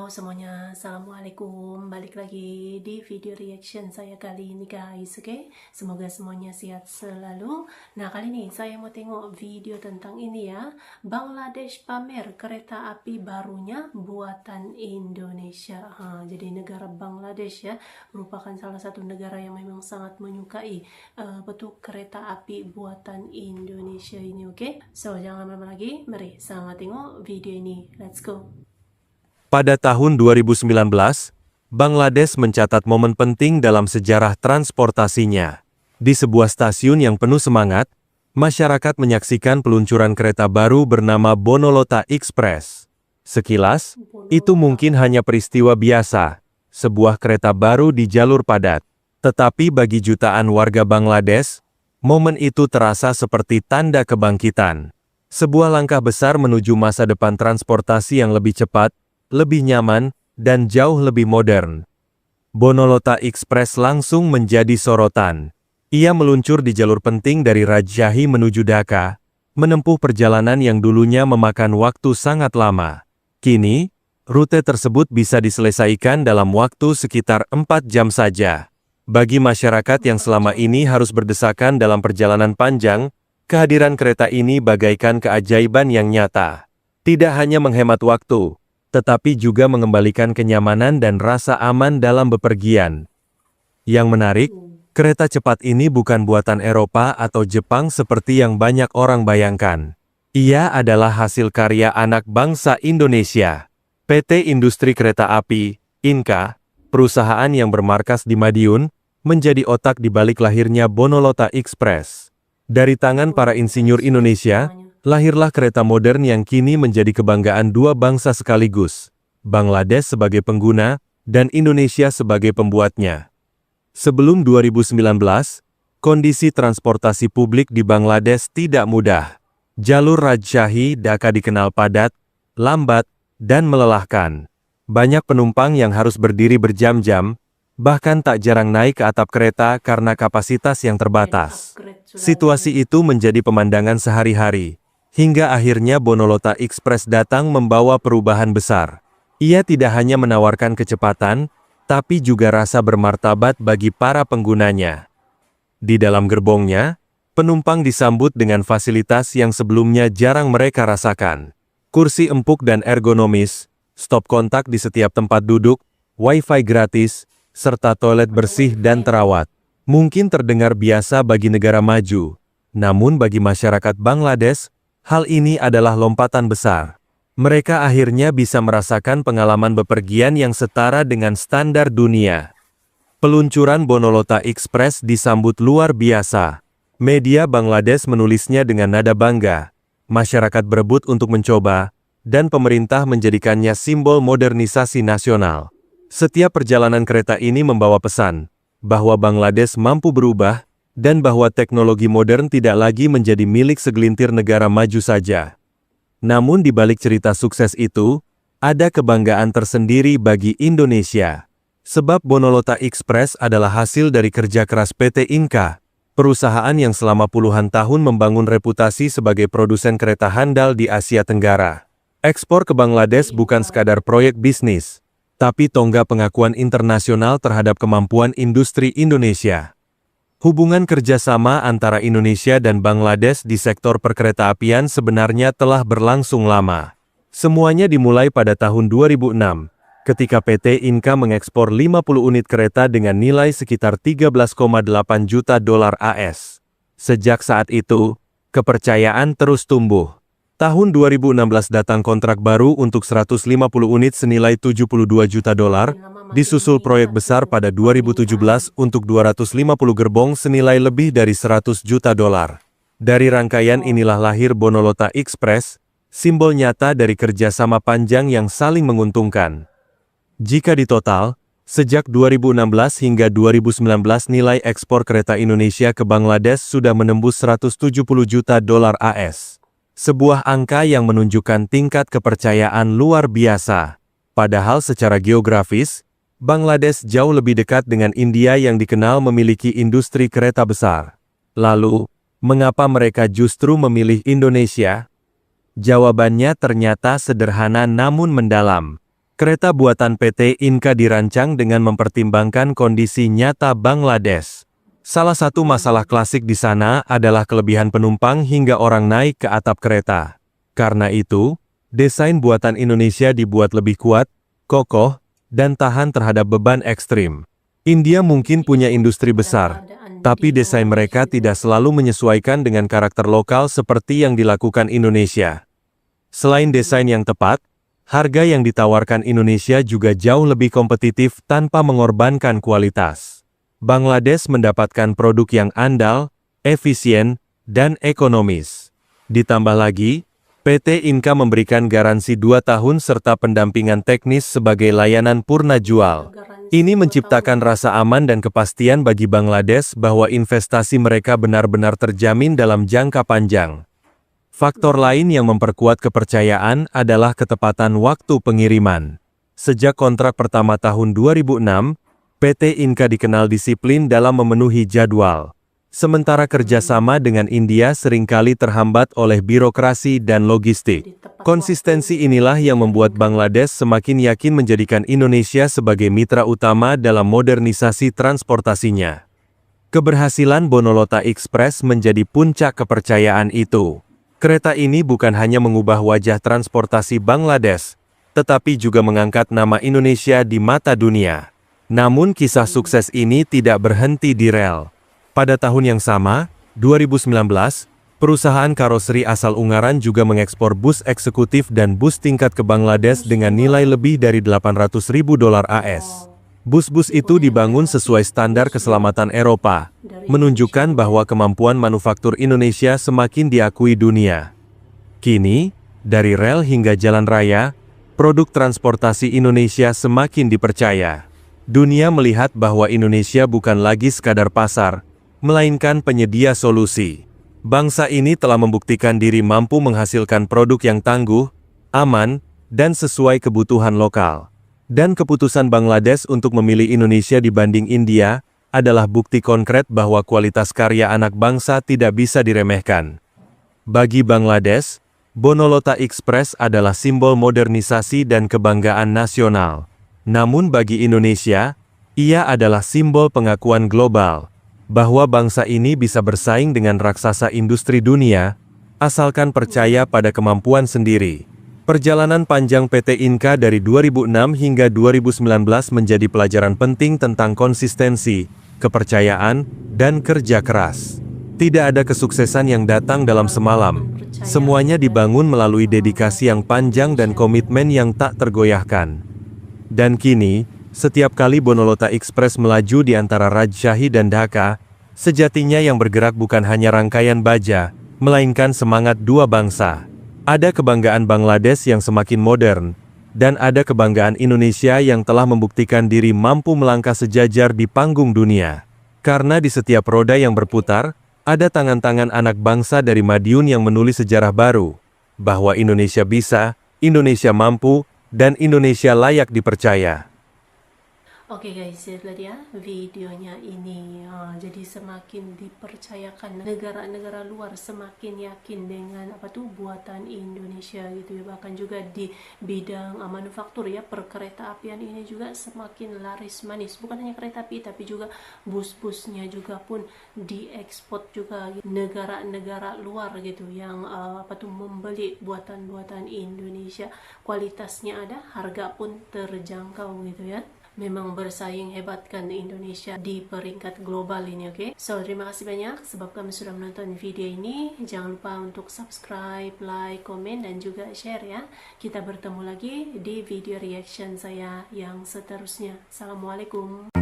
semuanya, Assalamualaikum. Balik lagi di video reaction saya kali ini guys, oke? Semoga semuanya sehat selalu. Nah, kali ini saya mau tengok video tentang ini ya. Bangladesh pamer kereta api barunya buatan Indonesia. Jadi negara Bangladesh ya, merupakan salah satu negara yang memang sangat menyukai bentuk kereta api buatan Indonesia ini, oke? So, jangan lama-lama lagi, mari sama tengok video ini. Let's go. Pada tahun 2019, Bangladesh mencatat momen penting dalam sejarah transportasinya. Di sebuah stasiun yang penuh semangat, masyarakat menyaksikan peluncuran kereta baru bernama Bonolota Express. Sekilas, itu mungkin hanya peristiwa biasa, sebuah kereta baru di jalur padat. Tetapi bagi jutaan warga Bangladesh, momen itu terasa seperti tanda kebangkitan. Sebuah langkah besar menuju masa depan transportasi yang lebih cepat, lebih nyaman, dan jauh lebih modern. Bonolota Express langsung menjadi sorotan. Ia meluncur di jalur penting dari Rajshahi menuju Dhaka, menempuh perjalanan yang dulunya memakan waktu sangat lama. Kini, rute tersebut bisa diselesaikan dalam waktu sekitar 4 jam saja. Bagi masyarakat yang selama ini harus berdesakan dalam perjalanan panjang, kehadiran kereta ini bagaikan keajaiban yang nyata. Tidak hanya menghemat waktu, tetapi juga mengembalikan kenyamanan dan rasa aman dalam bepergian. Yang menarik, kereta cepat ini bukan buatan Eropa atau Jepang seperti yang banyak orang bayangkan. Ia adalah hasil karya anak bangsa Indonesia. PT Industri Kereta Api, Inka, perusahaan yang bermarkas di Madiun, menjadi otak di balik lahirnya Bonolota Express. Dari tangan para insinyur Indonesia, lahirlah kereta modern yang kini menjadi kebanggaan dua bangsa sekaligus, Bangladesh sebagai pengguna, dan Indonesia sebagai pembuatnya. Sebelum 2019, kondisi transportasi publik di Bangladesh tidak mudah. Jalur Rajshahi Dhaka dikenal padat, lambat, dan melelahkan. Banyak penumpang yang harus berdiri berjam-jam, bahkan tak jarang naik ke atap kereta karena kapasitas yang terbatas. Situasi itu menjadi pemandangan sehari-hari. Hingga akhirnya Bonolota Express datang membawa perubahan besar. Ia tidak hanya menawarkan kecepatan, tapi juga rasa bermartabat bagi para penggunanya. Di dalam gerbongnya, penumpang disambut dengan fasilitas yang sebelumnya jarang mereka rasakan. Kursi empuk dan ergonomis, stop kontak di setiap tempat duduk, wifi gratis, serta toilet bersih dan terawat. Mungkin terdengar biasa bagi negara maju, namun bagi masyarakat Bangladesh, hal ini adalah lompatan besar. Mereka akhirnya bisa merasakan pengalaman bepergian yang setara dengan standar dunia. Peluncuran Bonolota Express disambut luar biasa. Media Bangladesh menulisnya dengan nada bangga. Masyarakat berebut untuk mencoba, dan pemerintah menjadikannya simbol modernisasi nasional. Setiap perjalanan kereta ini membawa pesan bahwa Bangladesh mampu berubah, dan bahwa teknologi modern tidak lagi menjadi milik segelintir negara maju saja. Namun di balik cerita sukses itu, ada kebanggaan tersendiri bagi Indonesia. Sebab Bonolota Express adalah hasil dari kerja keras PT Inka, perusahaan yang selama puluhan tahun membangun reputasi sebagai produsen kereta handal di Asia Tenggara. Ekspor ke Bangladesh bukan sekadar proyek bisnis, tapi tonggak pengakuan internasional terhadap kemampuan industri Indonesia. Hubungan kerjasama antara Indonesia dan Bangladesh di sektor perkeretaapian sebenarnya telah berlangsung lama. Semuanya dimulai pada tahun 2006, ketika PT Inka mengekspor 50 unit kereta dengan nilai sekitar 13,8 juta dolar AS. Sejak saat itu, kepercayaan terus tumbuh. Tahun 2016 datang kontrak baru untuk 150 unit senilai 72 juta dolar, disusul proyek besar pada 2017 untuk 250 gerbong senilai lebih dari 100 juta dolar. Dari rangkaian inilah lahir Bonolota Express, simbol nyata dari kerjasama panjang yang saling menguntungkan. Jika ditotal, sejak 2016 hingga 2019 nilai ekspor kereta Indonesia ke Bangladesh sudah menembus 170 juta dolar AS. Sebuah angka yang menunjukkan tingkat kepercayaan luar biasa. Padahal secara geografis, Bangladesh jauh lebih dekat dengan India yang dikenal memiliki industri kereta besar. Lalu, mengapa mereka justru memilih Indonesia? Jawabannya ternyata sederhana namun mendalam. Kereta buatan PT Inka dirancang dengan mempertimbangkan kondisi nyata Bangladesh. Salah satu masalah klasik di sana adalah kelebihan penumpang hingga orang naik ke atap kereta. Karena itu, desain buatan Indonesia dibuat lebih kuat, kokoh, dan tahan terhadap beban ekstrim. India mungkin punya industri besar, tapi desain mereka tidak selalu menyesuaikan dengan karakter lokal seperti yang dilakukan Indonesia. Selain desain yang tepat, harga yang ditawarkan Indonesia juga jauh lebih kompetitif tanpa mengorbankan kualitas. Bangladesh mendapatkan produk yang andal, efisien, dan ekonomis. Ditambah lagi, PT Inka memberikan garansi 2 tahun serta pendampingan teknis sebagai layanan purna jual. Ini menciptakan rasa aman dan kepastian bagi Bangladesh bahwa investasi mereka benar-benar terjamin dalam jangka panjang. Faktor lain yang memperkuat kepercayaan adalah ketepatan waktu pengiriman. Sejak kontrak pertama tahun 2006, PT Inka dikenal disiplin dalam memenuhi jadwal. Sementara kerjasama dengan India seringkali terhambat oleh birokrasi dan logistik. Konsistensi inilah yang membuat Bangladesh semakin yakin menjadikan Indonesia sebagai mitra utama dalam modernisasi transportasinya. Keberhasilan Bonolota Express menjadi puncak kepercayaan itu. Kereta ini bukan hanya mengubah wajah transportasi Bangladesh, tetapi juga mengangkat nama Indonesia di mata dunia. Namun kisah sukses ini tidak berhenti di rel. Pada tahun yang sama, 2019, perusahaan karoseri asal Ungaran juga mengekspor bus eksekutif dan bus tingkat ke Bangladesh dengan nilai lebih dari $800.000 AS. Bus-bus itu dibangun sesuai standar keselamatan Eropa, menunjukkan bahwa kemampuan manufaktur Indonesia semakin diakui dunia. Kini, dari rel hingga jalan raya, produk transportasi Indonesia semakin dipercaya. Dunia melihat bahwa Indonesia bukan lagi sekadar pasar, melainkan penyedia solusi. Bangsa ini telah membuktikan diri mampu menghasilkan produk yang tangguh, aman, dan sesuai kebutuhan lokal. Dan keputusan Bangladesh untuk memilih Indonesia dibanding India adalah bukti konkret bahwa kualitas karya anak bangsa tidak bisa diremehkan. Bagi Bangladesh, Bonolota Express adalah simbol modernisasi dan kebanggaan nasional. Namun bagi Indonesia, ia adalah simbol pengakuan global, bahwa bangsa ini bisa bersaing dengan raksasa industri dunia, asalkan percaya pada kemampuan sendiri. Perjalanan panjang PT Inka dari 2006 hingga 2019 menjadi pelajaran penting tentang konsistensi, kepercayaan, dan kerja keras. Tidak ada kesuksesan yang datang dalam semalam. Semuanya dibangun melalui dedikasi yang panjang dan komitmen yang tak tergoyahkan. Dan kini, setiap kali Bonolota Express melaju di antara Rajshahi dan Dhaka, sejatinya yang bergerak bukan hanya rangkaian baja, melainkan semangat dua bangsa. Ada kebanggaan Bangladesh yang semakin modern, dan ada kebanggaan Indonesia yang telah membuktikan diri mampu melangkah sejajar di panggung dunia. Karena di setiap roda yang berputar, ada tangan-tangan anak bangsa dari Madiun yang menulis sejarah baru, bahwa Indonesia bisa, Indonesia mampu, dan Indonesia layak dipercaya. Oke guys, itulah dia videonya ini. Jadi semakin dipercayakan negara-negara luar semakin yakin dengan buatan Indonesia gitu ya. Bahkan juga di bidang manufaktur ya, perkereta apian ini juga semakin laris manis. Bukan hanya kereta api tapi juga bus-busnya juga pun diekspor juga negara-negara luar gitu yang membeli buatan-buatan Indonesia. Kualitasnya ada, harga pun terjangkau gitu ya. Memang bersaing hebat kan Indonesia di peringkat global ini, oke? So, terima kasih banyak sebab kami sudah menonton video ini. Jangan lupa untuk subscribe, like, komen, dan juga share ya. Kita bertemu lagi di video reaction saya yang seterusnya. Assalamualaikum.